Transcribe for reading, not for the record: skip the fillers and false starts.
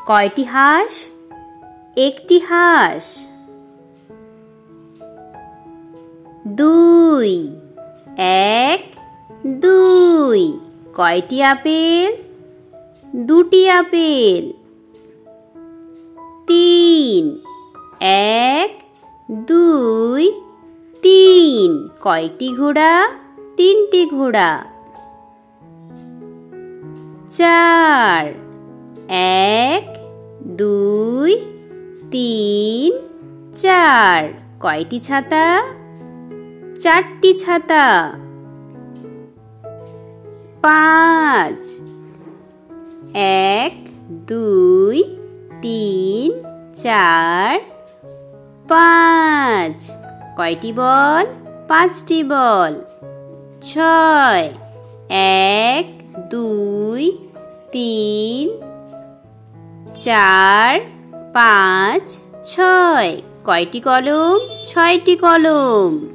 কয়টি হাঁস? একটি হাঁস। 2 1 2 কয়টি আপেল? দুটি আপেল। 3 1 2 3 কয়টি ঘোড়া? তিনটি ঘোড়া। 4 1 2 3 4 কয়টি ছাতা? চারটি ছাতা। 5 1 2 3 4 5 কয়টি বল? পাঁচটি বল। 6 1 2 3 4 5 6 কয়টি কলম? ছয়টি কলম।